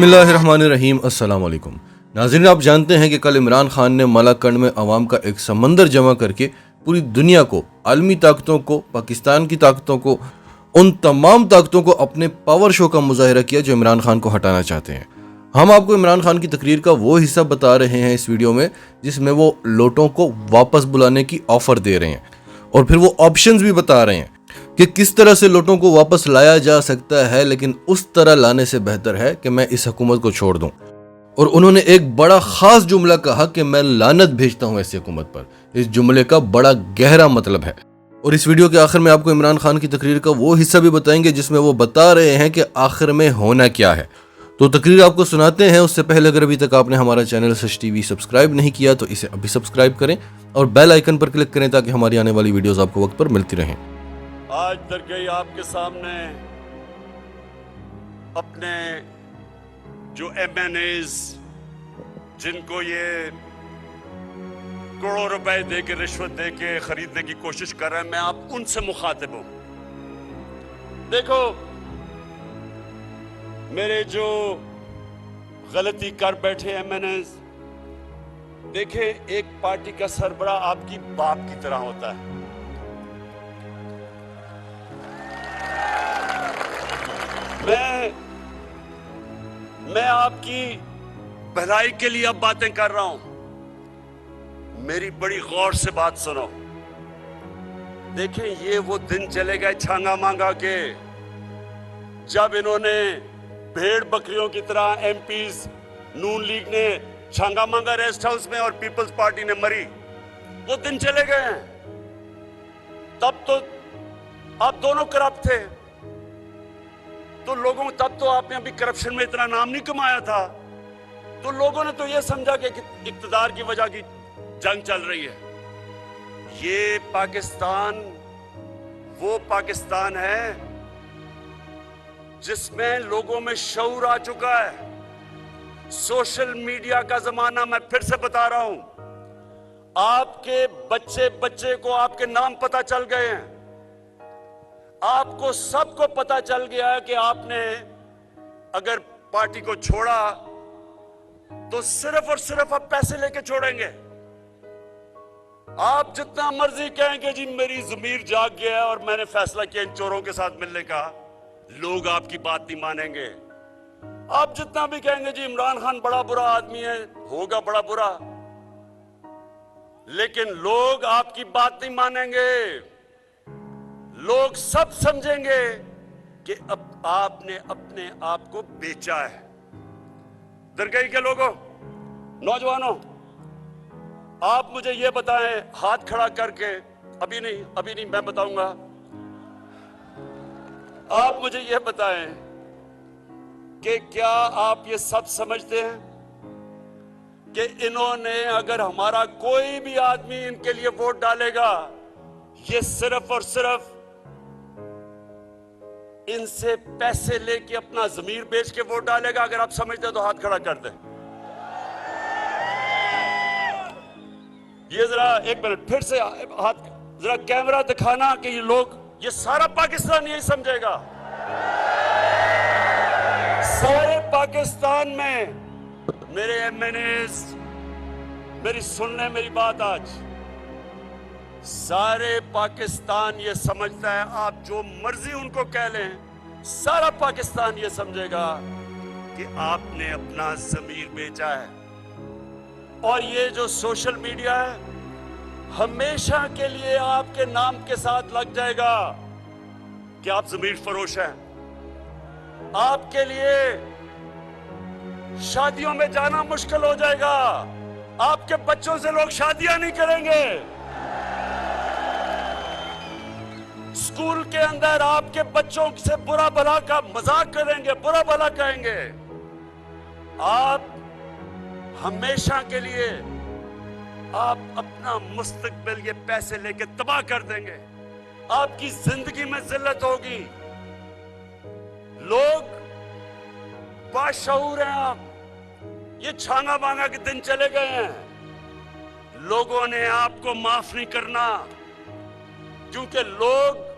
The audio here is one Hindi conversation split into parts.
बिस्मिल्लाहिर्रहमानिर्रहीम। अस्सलाम वालेकुम नाज़रीन, आप जानते हैं कि कल इमरान खान ने मलाकंड में अवाम का एक समंदर जमा करके पूरी दुनिया को, आलमी ताकतों को, पाकिस्तान की ताकतों को, उन तमाम ताकतों को अपने पावर शो का मुजाहिरा किया जो इमरान खान को हटाना चाहते हैं। हम आपको इमरान खान की तकरीर का वो हिस्सा बता रहे हैं इस वीडियो में जिसमें वो लोटों को वापस बुलाने की ऑफर दे रहे हैं और फिर वो ऑप्शंस भी बता रहे हैं कि किस तरह से लोटों को वापस लाया जा सकता है, लेकिन उस तरह लाने से बेहतर है कि मैं इस हुकूमत को छोड़ दूं। और उन्होंने एक बड़ा खास जुमला कहा कि मैं लानत भेजता हूं ऐसी हुकूमत पर। इस जुमले का बड़ा गहरा मतलब है और इस वीडियो के आखिर में आपको इमरान खान की तकरीर का वो हिस्सा भी बताएंगे जिसमें वो बता रहे हैं कि आखिर में होना क्या है। तो तकरीर आपको सुनाते हैं। उससे पहले अगर अभी तक आपने हमारा चैनल सच टीवी सब्सक्राइब नहीं किया तो इसे अभी सब्सक्राइब करें और बेल आइकन पर क्लिक करें ताकि हमारी आने वाली वीडियोस आपको वक्त पर मिलती रहें। आज दरगई आपके सामने अपने जो MNAs जिनको ये करोड़ों रुपए दे के, रिश्वत दे के खरीदने की कोशिश कर रहे हैं, मैं आप उनसे मुखातिब हूं। देखो, मेरे जो गलती कर बैठे MNAs, देखें, एक पार्टी का सरबरा आपकी बाप की तरह होता है। मैं आपकी भलाई के लिए अब बातें कर रहा हूं। मेरी बड़ी गौर से बात सुनो। देखें, ये वो दिन चले गए छांगा मांगा के जब इन्होंने भेड़ बकरियों की तरह MPs नून लीग ने छांगा मांगा रेस्ट हाउस में और पीपल्स पार्टी ने मरी। वो दिन चले गए हैं। तब तो आप दोनों करप्ट थे, तो लोगों, तब तो आपने अभी करप्शन में इतना नाम नहीं कमाया था, तो लोगों ने तो ये समझा कि इक्तदार की वजह की जंग चल रही है। ये पाकिस्तान वो पाकिस्तान है जिसमें लोगों में शऊर आ चुका है। सोशल मीडिया का जमाना, मैं फिर से बता रहा हूं, आपके बच्चे बच्चे को आपके नाम पता चल गए हैं। आपको सबको पता चल गया है कि आपने अगर पार्टी को छोड़ा तो सिर्फ और सिर्फ आप पैसे लेके छोड़ेंगे। आप जितना मर्जी कहेंगे जी मेरी ज़मीर जाग गया है और मैंने फैसला किया इन चोरों के साथ मिलने का, लोग आपकी बात नहीं मानेंगे। आप जितना भी कहेंगे जी इमरान खान बड़ा बुरा आदमी है, होगा बड़ा बुरा, लेकिन लोग आपकी बात नहीं मानेंगे। लोग सब समझेंगे कि अब आपने अपने आप को बेचा है। दरगई के लोगों, नौजवानों, आप मुझे यह बताएं, हाथ खड़ा करके, अभी नहीं मैं बताऊंगा। आप मुझे यह बताएं कि क्या आप ये सब समझते हैं कि इन्होंने, अगर हमारा कोई भी आदमी इनके लिए वोट डालेगा, ये सिर्फ और सिर्फ इनसे पैसे लेके अपना जमीर बेच के वोट डालेगा? अगर आप समझते हैं तो हाथ खड़ा कर दें। ये जरा एक मिनट फिर से हाथ, जरा कैमरा दिखाना कि ये लोग, ये सारा पाकिस्तान यही समझेगा। सारे पाकिस्तान में मेरे MNAs, मेरी सुन लें मेरी बात, आज सारे पाकिस्तान ये समझता है, आप जो मर्जी उनको कह लें, सारा पाकिस्तान ये समझेगा कि आपने अपना ज़मीर बेचा है। और ये जो सोशल मीडिया है, हमेशा के लिए आपके नाम के साथ लग जाएगा कि आप ज़मीर फरोश हैं। आपके लिए शादियों में जाना मुश्किल हो जाएगा। आपके बच्चों से लोग शादियां नहीं करेंगे। स्कूल के अंदर आपके बच्चों से बुरा भला का मजाक करेंगे, बुरा भला कहेंगे। आप हमेशा के लिए आप अपना मुस्तकबिल ये पैसे लेके तबाह कर देंगे। आपकी जिंदगी में जिल्लत होगी। लोग बाशऊर हैं आप। ये छांगा मांगा के दिन चले गए हैं। लोगों ने आपको माफ नहीं करना, क्योंकि लोग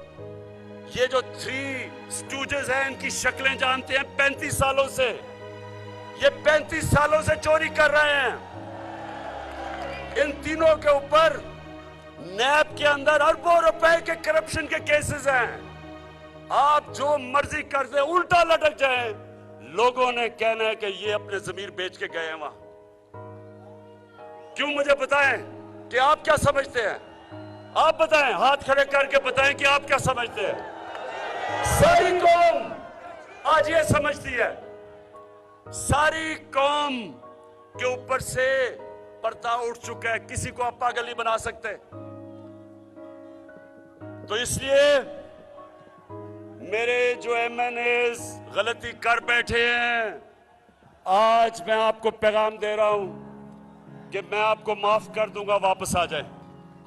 ये जो थ्री स्टूजेस हैं इनकी शक्लें जानते हैं 35 सालों से। ये 35 सालों से चोरी कर रहे हैं। इन तीनों के ऊपर नैब के अंदर अरबों रुपए के करप्शन के केसेस हैं। आप जो मर्जी कर दे, उल्टा लटक जाए, लोगों ने कहना है कि ये अपने जमीर बेच के गए हैं वहां। क्यों? मुझे बताएं कि आप क्या समझते हैं। आप बताएं, हाथ खड़े करके बताएं कि आप क्या समझते हैं। सारी कौम आज ये समझती है, सारी कौम के ऊपर से पर्दा उठ चुका है, किसी को आप पागल नहीं बना सकते। तो इसलिए मेरे जो एमएनएस गलती कर बैठे हैं, आज मैं आपको पैगाम दे रहा हूं कि मैं आपको माफ कर दूंगा, वापस आ जाए।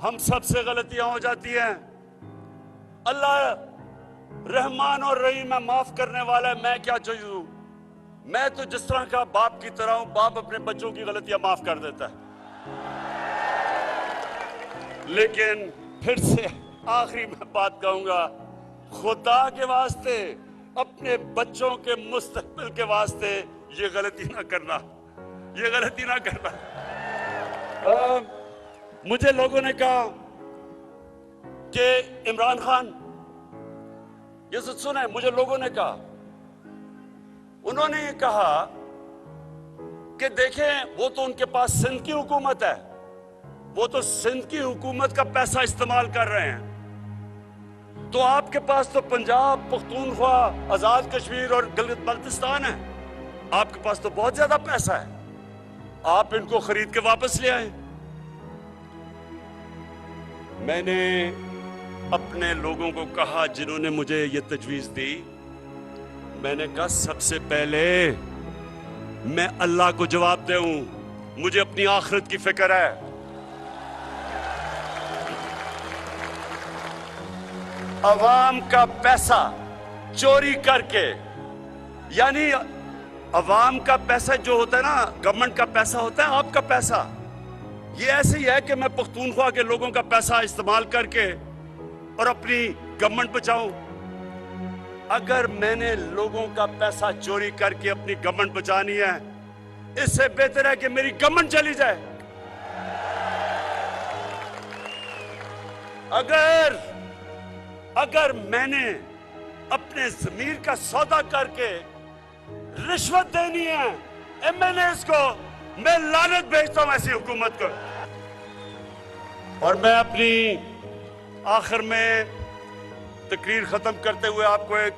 हम सबसे गलतियां हो जाती हैं, अल्लाह रहमान और रहीम है, माफ करने वाला है। मैं क्या चीज हूं? मैं तो जिस तरह का बाप की तरह हूं, बाप अपने बच्चों की गलतियां माफ कर देता है। लेकिन फिर से आखिरी में बात कहूंगा, खुदा के वास्ते, अपने बच्चों के मुस्तकबिल के वास्ते ये गलती ना करना, ये गलती ना करना। मुझे लोगों ने कहा कि इमरान खान, ये सुना है, मुझे लोगों ने कहा, उन्होंने ये कहा कि देखें वो तो उनके पास सिंध की हुकूमत है, वो तो सिंध की हुकूमत का पैसा इस्तेमाल कर रहे हैं, तो आपके पास तो पंजाब, पख्तूनख्वा, आजाद कश्मीर और गिलगित बल्तिस्तान है, आपके पास तो बहुत ज्यादा पैसा है, आप इनको खरीद के वापस ले आए। मैंने अपने लोगों को कहा जिन्होंने मुझे ये तजवीज दी, मैंने कहा सबसे पहले मैं अल्लाह को जवाब दूं, मुझे अपनी आखिरत की फिक्र है। अवाम का पैसा चोरी करके, यानी अवाम का पैसा जो होता है ना, गवर्नमेंट का पैसा होता है, आपका पैसा, ये ऐसे ही है कि मैं पख्तूनख्वा के लोगों का पैसा इस्तेमाल करके और अपनी गवर्नमेंट बचाऊं। अगर मैंने लोगों का पैसा चोरी करके अपनी गवर्नमेंट बचानी है, इससे बेहतर है कि मेरी गवर्नमेंट चली जाए। अगर मैंने अपने जमीर का सौदा करके रिश्वत देनी है एमएनएस को, मैं लानत भेजता हूं ऐसी हुकूमत को। और मैं अपनी आखिर में तकरीर खत्म करते हुए आपको एक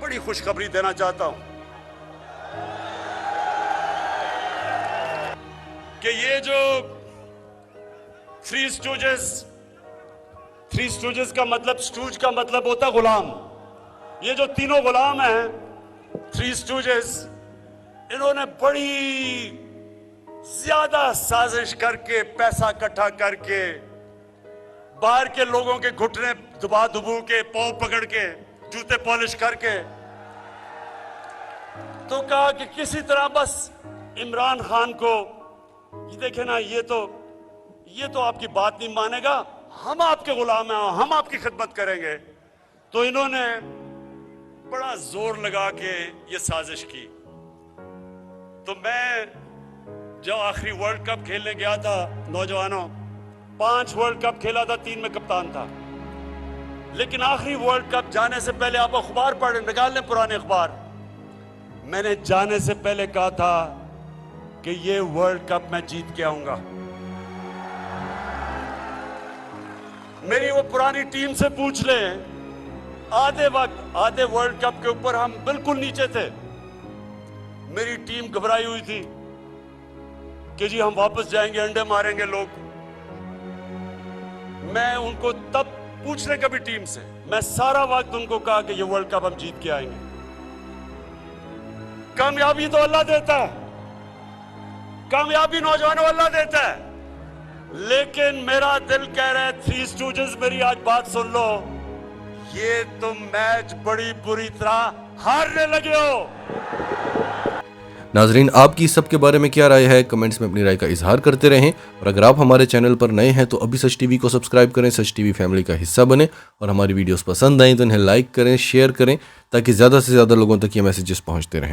बड़ी खुशखबरी देना चाहता हूं कि ये जो थ्री स्टूजेस का मतलब, स्टूज का मतलब होता है गुलाम, ये जो तीनों गुलाम हैं, थ्री स्टूजेस, इन्होंने बड़ी ज्यादा साजिश करके, पैसा इकट्ठा करके, बाहर के लोगों के घुटने दबा दुबू के, पांव पकड़ के, जूते पॉलिश करके, तो कहा कि किसी तरह बस इमरान खान को, ये देखे ना, ये तो आपकी बात नहीं मानेगा, हम आपके गुलाम हैं, हम आपकी खिदमत करेंगे। तो इन्होंने बड़ा जोर लगा के ये साजिश की। तो मैं जब आखिरी वर्ल्ड कप खेलने गया था, नौजवानों, 5 वर्ल्ड कप खेला था, 3 में कप्तान था, लेकिन आखिरी वर्ल्ड कप जाने से पहले, आप अखबार पढ़ निकाल लें, पुराने अखबार, मैंने जाने से पहले कहा था कि ये वर्ल्ड कप मैं जीत के आऊंगा। मेरी वो पुरानी टीम से पूछ ले, आधे वर्ल्ड कप के ऊपर हम बिल्कुल नीचे थे, मेरी टीम घबराई हुई थी कि जी हम वापस जाएंगे, अंडे मारेंगे लोग। मैं उनको तब पूछने कभी टीम से, मैं सारा वक्त उनको कहा कि ये वर्ल्ड कप हम जीत के आएंगे। कामयाबी तो अल्लाह देता है, कामयाबी नौजवानों अल्लाह देता है, लेकिन मेरा दिल कह रहा है, थ्री स्टूजेस, मेरी आज बात सुन लो, ये तुम मैच बड़ी बुरी तरह हारने लगे हो। नाजरीन, आपकी इस सब के बारे में क्या राय है? कमेंट्स में अपनी राय का इजहार करते रहें। और अगर आप हमारे चैनल पर नए हैं तो अभी सच टीवी को सब्सक्राइब करें, सच टीवी फैमिली का हिस्सा बने, और हमारी वीडियोस पसंद आएँ तो इन्हें लाइक करें, शेयर करें, ताकि ज़्यादा से ज़्यादा लोगों तक ये मैसेजेस पहुँचते रहें।